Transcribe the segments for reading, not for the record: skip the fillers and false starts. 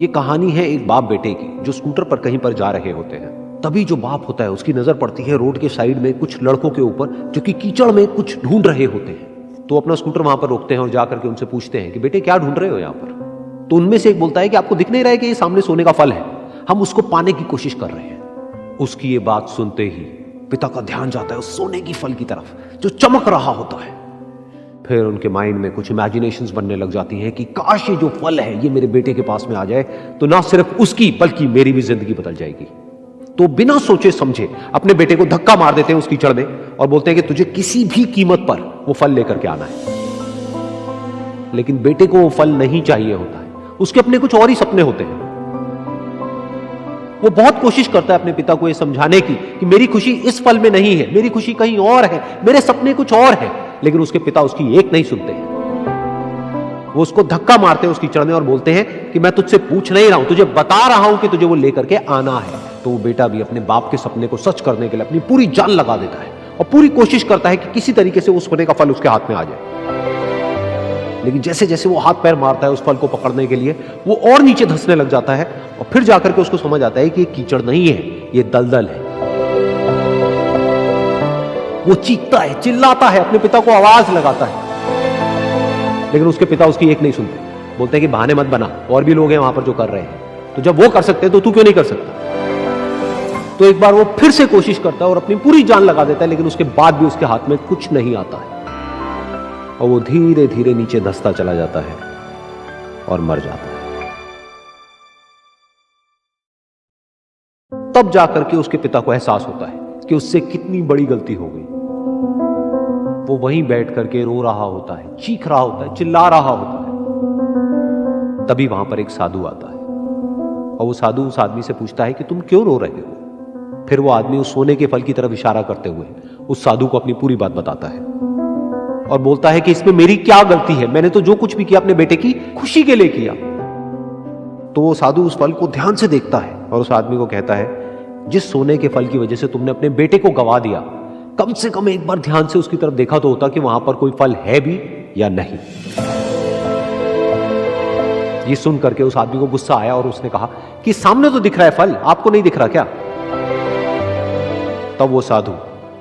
ये कहानी है एक बाप बेटे की जो स्कूटर पर कहीं पर जा रहे होते हैं। तभी जो बाप होता है उसकी नजर पड़ती है रोड के साइड में कुछ लड़कों के ऊपर जो कि कीचड़ में कुछ ढूंढ रहे होते हैं। तो अपना स्कूटर वहां पर रोकते हैं और जाकर के उनसे पूछते हैं कि बेटे क्या ढूंढ रहे हो यहाँ पर। तो उनमें से एक बोलता है कि आपको दिख नहीं रहा है कि ये सामने सोने का फल है, हम उसको पाने की कोशिश कर रहे हैं। उसकी ये बात सुनते ही पिता का ध्यान जाता है उस सोने की फल की तरफ जो चमक रहा होता है। फिर उनके माइंड में कुछ इमेजिनेशंस बनने लग जाती हैं कि काश ये जो फल है ये मेरे बेटे के पास में आ जाए तो ना सिर्फ उसकी बल्कि मेरी भी जिंदगी बदल जाएगी। तो बिना सोचे समझे अपने बेटे को धक्का मार देते हैं उस कीचड़ में और बोलते हैं कि तुझे किसी भी कीमत पर वो फल लेकर के आना है। लेकिन बेटे को वो फल नहीं चाहिए होता है, उसके अपने कुछ और ही सपने होते हैं। वो बहुत कोशिश करता है अपने पिता को ये समझाने की कि मेरी खुशी इस फल में नहीं है, मेरी खुशी कहीं और है, मेरे सपने कुछ और है। लेकिन उसके पिता उसकी एक नहीं सुनते हैं। वो उसको धक्का मारते हैं उस कीचड़ में और बोलते हैं कि मैं तुझसे पूछ नहीं रहा हूं, तुझे बता रहा हूं कि तुझे वो लेकर के आना है। तो वो बेटा भी अपने बाप के सपने को सच करने के लिए अपनी पूरी जान लगा देता है और पूरी कोशिश करता है कि किसी तरीके से उस सोने का फल उसके हाथ में आ जाए। लेकिन जैसे जैसे वो हाथ पैर मारता है उस फल को पकड़ने के लिए वो और नीचे धंसने लग जाता है और फिर जाकर के उसको समझ आता है कि ये कीचड़ नहीं है, ये दलदल है। वो चीखता है, चिल्लाता है, अपने पिता को आवाज लगाता है, लेकिन उसके पिता उसकी एक नहीं सुनते। बोलते हैं कि बहाने मत बना, और भी लोग हैं वहां पर जो कर रहे हैं, तो जब वो कर सकते हैं तो तू क्यों नहीं कर सकता। तो एक बार वो फिर से कोशिश करता है और अपनी पूरी जान लगा देता है, लेकिन उसके बाद भी उसके हाथ में कुछ नहीं आता है और वो धीरे धीरे नीचे धंसता चला जाता है और मर जाता है। तब जाकर के उसके पिता को एहसास होता है कि उससे कितनी बड़ी गलती हो गई। वो वहीं बैठ करके रो रहा होता है, चीख रहा होता है, चिल्ला रहा होता है। तभी वहां पर एक साधु आता है और वो साधु उस आदमी से पूछता है कि तुम क्यों रो रहे हो। फिर वो आदमी उस सोने के फल की तरफ इशारा करते हुए उस साधु को अपनी पूरी बात बताता है और बोलता है कि इसमें मेरी क्या गलती है, मैंने तो जो कुछ भी किया अपने बेटे की खुशी के लिए किया। तो वो साधु उस फल को ध्यान से देखता है और उस आदमी को कहता है जिस सोने के फल की वजह से तुमने अपने बेटे को गवा दिया, कम से कम एक बार ध्यान से उसकी तरफ देखा तो होता कि वहां पर कोई फल है भी या नहीं। ये सुन करके उस आदमी को गुस्सा आया और उसने कहा कि सामने तो दिख रहा है फल, आपको नहीं दिख रहा क्या। तब वो साधु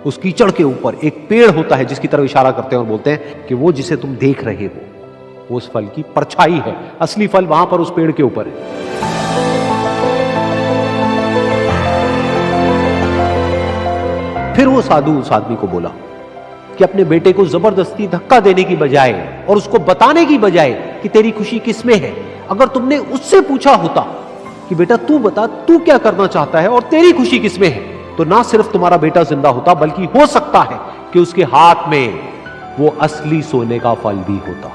उस कीचड़ के ऊपर एक पेड़ होता है जिसकी तरफ इशारा करते हैं और बोलते हैं कि वो जिसे तुम देख रहे हो वो उस फल की परछाई है, असली फल वहां पर उस पेड़ के ऊपर है। फिर वो साधु उस आदमी को बोला कि अपने बेटे को जबरदस्ती धक्का देने की बजाय और उसको बताने की बजाय कि तेरी खुशी किसमें है, अगर तुमने उससे पूछा होता कि बेटा तू बता तू क्या करना चाहता है और तेरी खुशी किसमें है, तो ना सिर्फ तुम्हारा बेटा जिंदा होता बल्कि हो सकता है कि उसके हाथ में वो असली सोने का फल भी होता।